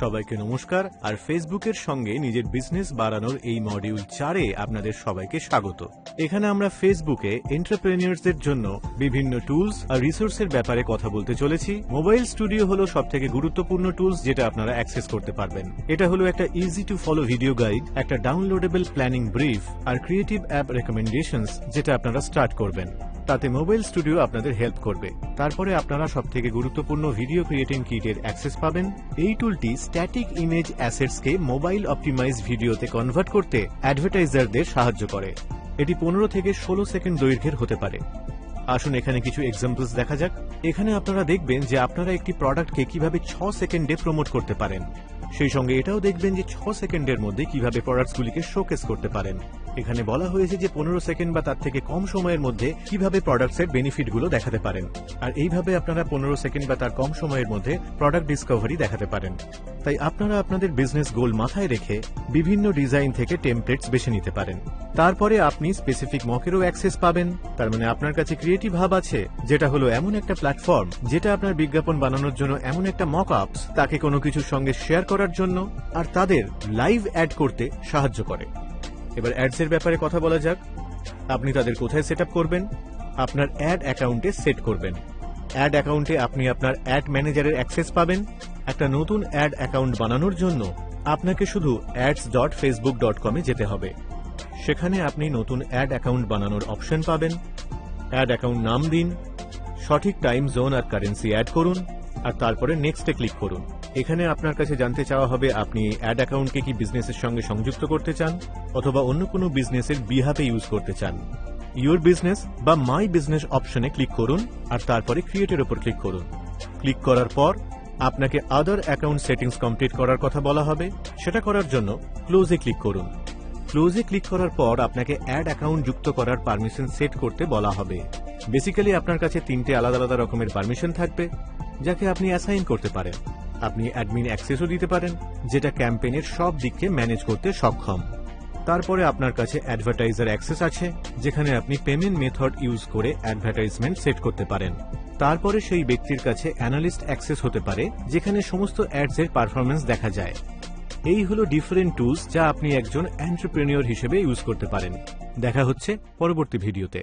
সবাইকে নমস্কার। আর ফেসবুকের সঙ্গে নিজের বিজনেস বাড়ানোর এই মডিউল 4-এ আপনাদের সবাইকে স্বাগত। এখানে আমরা ফেসবুকে এন্টারপ্রেনিয়ার্সদের জন্য বিভিন্ন টুলস আর রিসোর্সের ব্যাপারে কথা বলতে চলেছি। মোবাইল স্টুডিও হলো সবথেকে গুরুত্বপূর্ণ টুলস যেটা আপনারা অ্যাক্সেস করতে পারবেন। এটা হলো একটা easy to follow video guide, একটা ডাউনলোডেবল প্ল্যানিং ব্রিফ আর ক্রিয়েটিভ অ্যাপ রেকমেন্ডেশনস যেটা আপনারা স্টার্ট করবেন। তাতে মোবাইল স্টুডিও আপনাদের হেল্প করবে। তারপরে আপনারা সবথেকে গুরুত্বপূর্ণ ভিডিও ক্রিয়েটিং কিটের অ্যাক্সেস পাবেন। এই টুলটি স্ট্যাটিক ইমেজ অ্যাসেটসকে মোবাইল অপটিমাইজ ভিডিওতে কনভার্ট করতে অ্যাডভার্টাইজারদের সাহায্য করে। এটি 15 থেকে 16 সেকেন্ড দৈর্ঘ্যের হতে পারে। আসুন এখানে কিছু এক্সাম্পলস দেখা যাক। এখানে আপনারা দেখবেন যে আপনারা একটি প্রোডাক্টকে কিভাবে 6 সেকেন্ডে প্রমোট করতে পারেন। সেই সঙ্গে এটাও দেখবেন যে 6 সেকেন্ডের মধ্যে কিভাবে প্রোডাক্টসগুলিকে শোকেস করতে পারেন। এখানে বলা হয়েছে যে 15 সেকেন্ড বা তার থেকে কম সময়ের মধ্যে কিভাবে প্রোডাক্টসের বেনিফিটগুলো দেখাতে পারেন। আর এইভাবে আপনারা 15 সেকেন্ড বা তার কম সময়ের মধ্যে প্রোডাক্ট ডিসকভারি দেখাতে পারেন। তাই আপনারা আপনাদের বিজনেস গোল মাথায় রেখে বিভিন্ন ডিজাইন থেকে টেমপ্লেটস বেছে নিতে পারেন। তারপরে আপনি স্পেসিফিক মকেরও অ্যাক্সেস পাবেন। তার মানে আপনার কাছে ক্রিয়েটিভ হাব আছে, যেটা হলো এমন একটা প্ল্যাটফর্ম যেটা আপনার বিজ্ঞাপন বানানোর জন্য এমন একটা মক আপস তাকে কোনো কিছুর সঙ্গে শেয়ার করার জন্য আর তাদের লাইভ অ্যাড করতে সাহায্য করে। এবার অ্যাডসের ব্যাপারে কথা বলা যাক। আপনি তাদের কোথায় সেট আপ করবেন? আপনার অ্যাড অ্যাকাউন্টে সেট করবেন। অ্যাড অ্যাকাউন্টে আপনি আপনার অ্যাড ম্যানেজারের অ্যাক্সেস পাবেন। একটা নতুন অ্যাড অ্যাকাউন্ট বানানোর জন্য আপনাকে শুধু ads.facebook.com এ যেতে হবে। সেখানে আপনি নতুন অ্যাড অ্যাকাউন্ট বানানোর অপশন পাবেন। অ্যাড অ্যাকাউন্ট নাম দিন, সঠিক টাইম জোন আর কারেন্সি অ্যাড করুন আর তারপরে নেক্সটে ক্লিক করুন। এখানে আপনার কাছে জানতে চাওয়া হবে আপনি অ্যাড অ্যাকাউন্টকে কি বিজনেসের সঙ্গে সংযুক্ত করতে চান অথবা অন্য কোনো বিজনেসের বিহাফে ইউজ করতে চান। ইউর বিজনেস বা মাই বিজনেস অপশনে ক্লিক করুন আর তারপরে ক্রিয়েটের উপর ক্লিক করুন। ক্লিক করার পর আপনাকে আদার অ্যাকাউন্ট সেটিংস কমপ্লিট করার কথা বলা হবে। সেটা করার জন্য ক্লোজে ক্লিক করুন। ক্লোজে ক্লিক করার পর আপনাকে অ্যাড অ্যাকাউন্ট যুক্ত করার পারমিশন সেট করতে বলা হবে। বেসিক্যালি আপনার কাছে 3টে আলাদা আলাদা রকমের পারমিশন থাকবে যাকে আপনি অ্যাসাইন করতে পারেন। আপনি অ্যাডমিন অ্যাক্সেসও দিতে পারেন, যেটা ক্যাম্পেইনের সব দিককে ম্যানেজ করতে সক্ষম। তারপরে আপনার কাছে অ্যাডভার্টাইজার অ্যাক্সেস আছে, যেখানে আপনি পেমেন্ট মেথড ইউজ করে অ্যাডভার্টাইজমেন্ট সেট করতে পারেন। তারপরে সেই ব্যক্তির কাছে অ্যানালিস্ট অ্যাক্সেস হতে পারে, যেখানে সমস্ত অ্যাডসের পারফরম্যান্স দেখা যায়। এই হলো ডিফারেন্ট টুলস যা আপনি একজন এন্টারপ্রেনিয়র হিসেবে ইউজ করতে পারেন। দেখা হচ্ছে পরবর্তী ভিডিওতে।